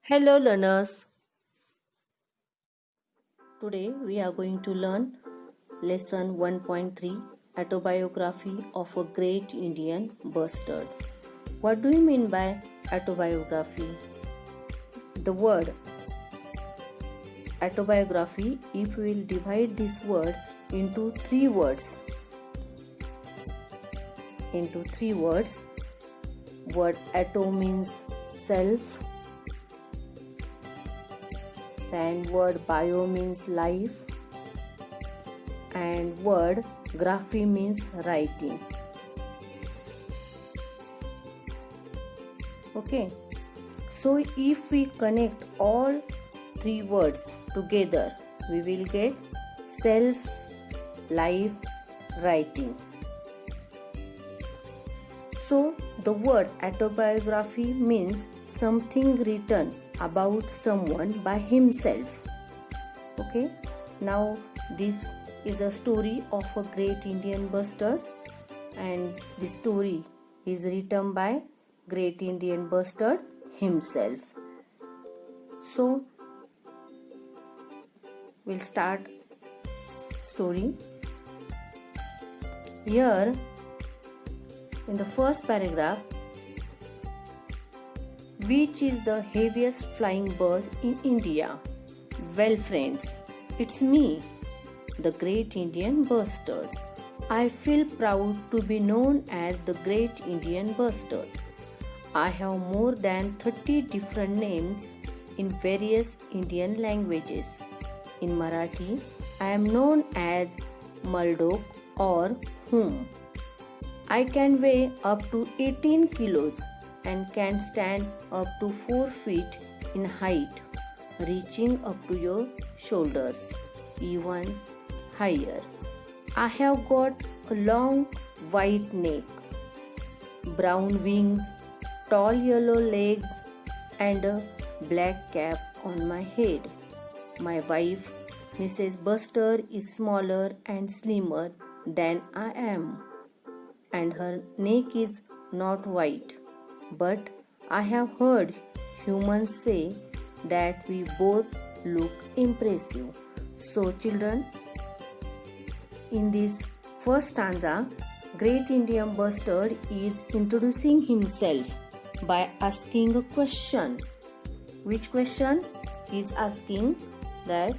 Hello, learners. Today we are going to learn lesson 1.3 Autobiography of a Great Indian Bustard. What do you mean by autobiography? The word autobiography, if we will divide this word into three words, word auto means self, then word bio means life, and word graphy means writing. Okay, so if we connect all three words together, we will get self, life, writing. So the word autobiography means something written about someone by himself. Okay, now this is a story of a great Indian bustard, and the story is written by great Indian bustard himself. So we'll start story. Here in the first paragraph, which is the heaviest flying bird in India? Well, friends, it's me, the great Indian bustard. I feel proud to be known as the great Indian bustard. I have more than 30 different names in various Indian languages. In Marathi, I am known as Maldok or Hum. I can weigh up to 18 kilos and can stand up to 4 feet in height, reaching up to your shoulders, even higher. I have got a long white neck, brown wings, tall yellow legs, and a black cap on my head. My wife, Mrs. Buster, is smaller and slimmer than I am, and her neck is not white. But I have heard humans say that we both look impressive. So, children, in this first stanza, Great Indian Bustard is introducing himself by asking a question. Which question? He is asking that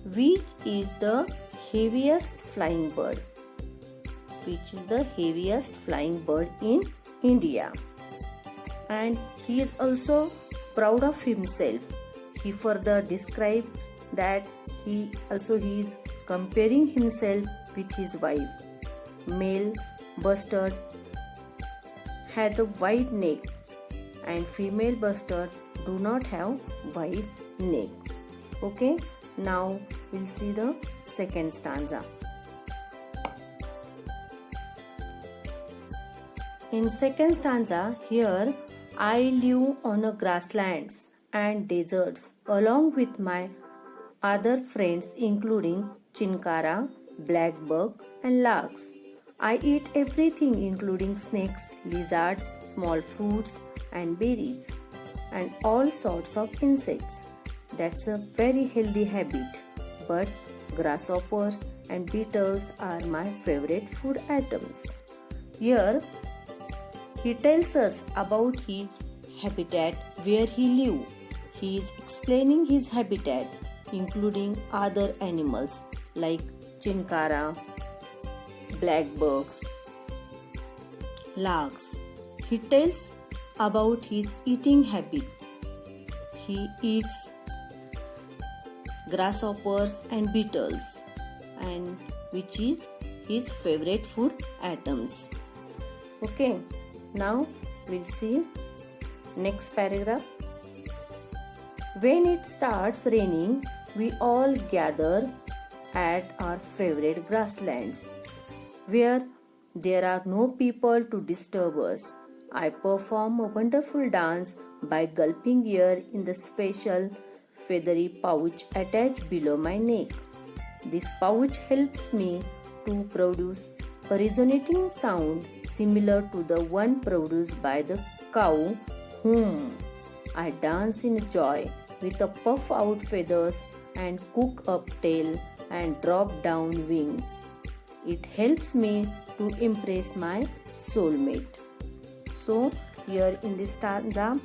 which is the heaviest flying bird? Which is the heaviest flying bird in India? And he is also proud of himself. He further describes that he is comparing himself with his wife. Male bustard has a white neck and female bustard do not have white neck. Okay, now we'll see the second stanza. In second stanza, here I live on a grasslands and deserts along with my other friends including chinkara, blackbuck and larks. I eat everything including snakes, lizards, small fruits and berries and all sorts of insects. That's a very healthy habit, but grasshoppers and beetles are my favorite food items. Here he tells us about his habitat where he lives. He is explaining his habitat including other animals like chinkara, blackbucks, larks. He tells about his eating habit. He eats grasshoppers and beetles, and which is his favorite food items. Okay, now we'll see next paragraph. When it starts raining, we all gather at our favorite grasslands where there are no people to disturb us. I perform a wonderful dance by gulping air in the special feathery pouch attached below my neck. This pouch helps me to produce a resonating sound similar to the one produced by the cow whom. I dance in joy with a puff out feathers and cook up tail and drop down wings. It helps me to impress my soulmate. So here in this stanza,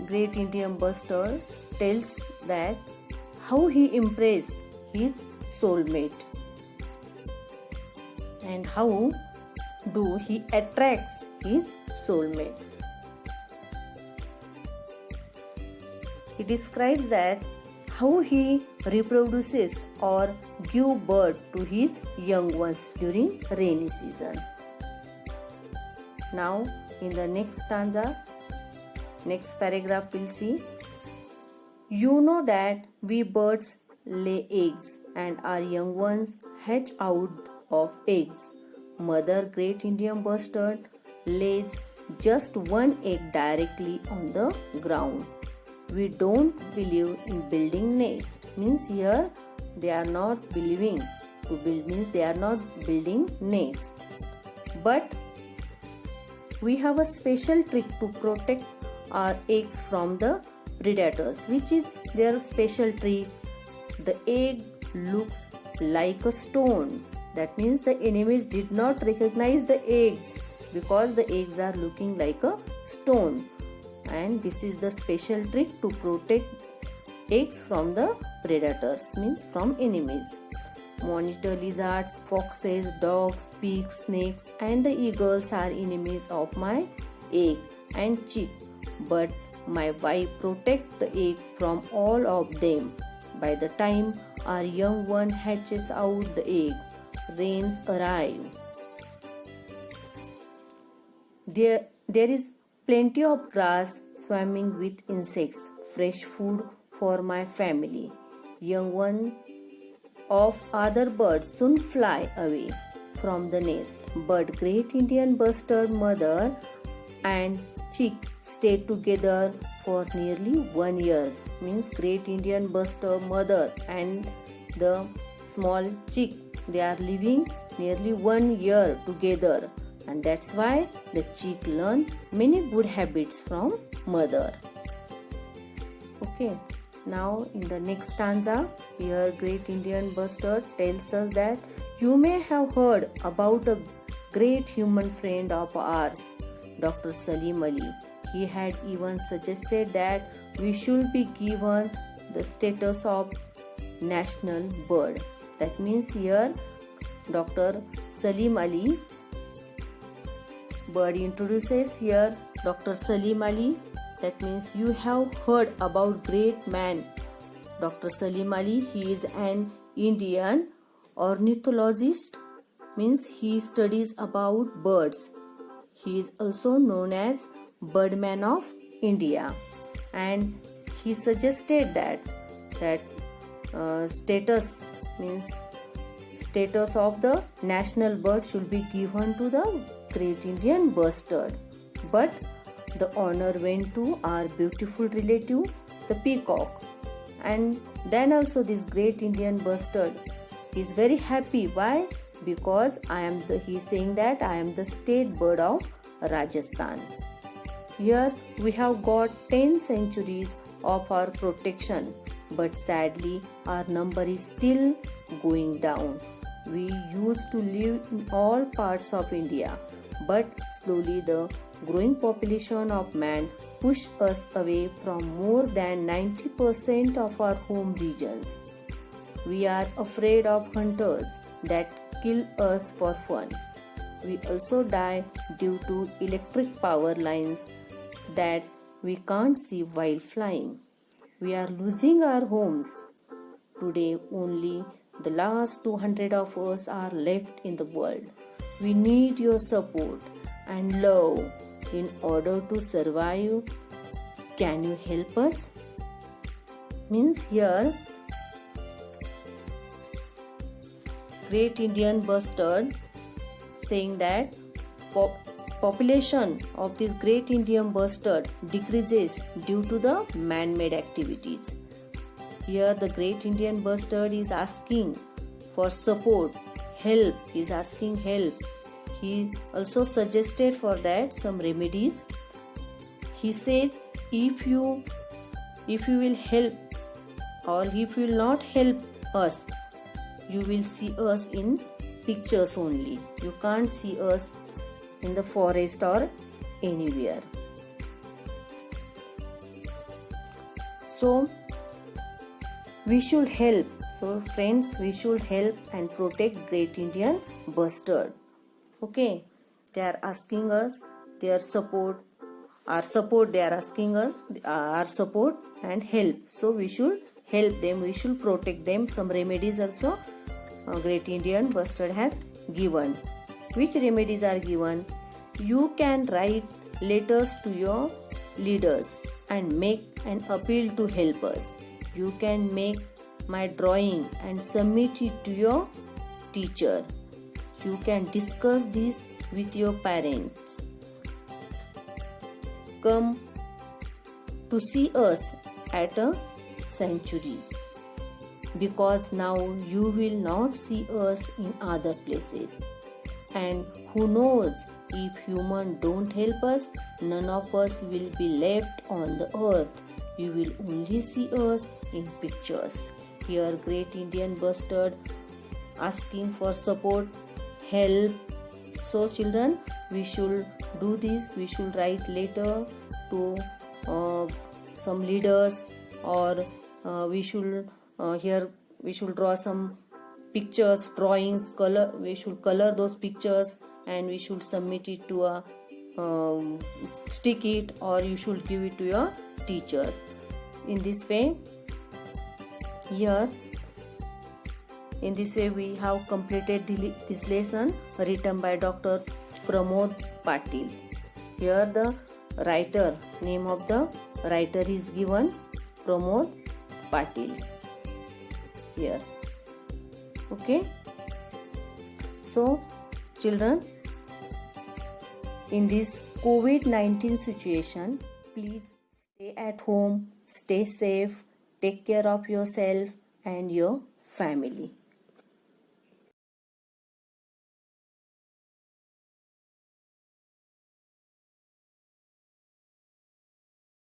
Great Indian Bustard tells that how he impressed his soulmate and how do he attracts his soulmates. He describes that how he reproduces or give birth to his young ones during rainy season. Now in the next stanza, next paragraph we'll see, you know that we birds lay eggs and our young ones hatch out of eggs. Mother Great Indian Bustard lays just one egg directly on the ground. We don't believe in building nest. Means here they are not believing to build, means they are not building nest. But we have a special trick to protect our eggs from the predators. Which is their special trick? The egg looks like a stone. That means the enemies did not recognize the eggs because the eggs are looking like a stone. And this is the special trick to protect eggs from the predators, means from enemies. Monitor lizards, foxes, dogs, pigs, snakes and the eagles are enemies of my egg and chick. But my wife protects the egg from all of them. By the time our young one hatches out the egg, rains arrive. There is plenty of grass swarming with insects, fresh food for my family. Young one of other birds soon fly away from the nest, but Great Indian Bustard mother and chick stay together for nearly 1 year. Means Great Indian Bustard mother and the small chick, they are living nearly 1 year together, and that's why the chick learn many good habits from mother. Okay, now in the next stanza, here Great Indian Bustard tells us that you may have heard about a great human friend of ours, Dr. Salim Ali. He had even suggested that we should be given the status of national bird. That means here Dr. Salim Ali bird introduces here Dr. Salim Ali. That means you have heard about great man Dr. Salim Ali. He is an Indian ornithologist, means he studies about birds. He is also known as Birdman of India, and he suggested that status of the national bird should be given to the Great Indian Bustard. But the honor went to our beautiful relative, the peacock. And then also this Great Indian Bustard is very happy. Why? Because he is saying that I am the state bird of Rajasthan. Here we have got 10 centuries of our protection, but sadly our number is still going down. We used to live in all parts of India, but slowly the growing population of man pushed us away from more than 90% of our home regions. We are afraid of hunters that kill us for fun. We also die due to electric power lines that we can't see while flying. We are losing our homes. Today only the last 200 of us are left in the world. We need your support and love in order to survive. Can you help us? Means here Great Indian Bustard saying that population of this Great Indian Bustard decreases due to the man-made activities. Here the Great Indian Bustard is asking for support, help, he is asking help. He also suggested for that some remedies. He says if you will help or if you will not help us, you will see us in pictures only. You can't see us in the forest or anywhere. So we should help. So friends, we should help and protect Great Indian Bustard. Okay, they are asking us their support, our support. They are asking us our support and help. So we should help them. We should protect them. Some remedies also Great Indian Bustard has given. Which remedies are given? You can write letters to your leaders and make an appeal to help us. You can make my drawing and submit it to your teacher. You can discuss this with your parents. Come to see us at a sanctuary, because now you will not see us in other places. And who knows, if humans don't help us, none of us will be left on the earth. You will only see us in pictures. Here Great Indian Bustard asking for support, help. So children, we should do this. We should write letter to some leaders, or we should draw some pictures, drawings, color. We should color those pictures and we should submit it to a stick it, or you should give it to your teachers. In this way, we have completed this lesson written by Dr. Pramod Patil. Here the writer, name of the writer is given, Pramod Patil. Here. Okay. So children, in this COVID-19 situation, please stay at home, stay safe, take care of yourself and your family.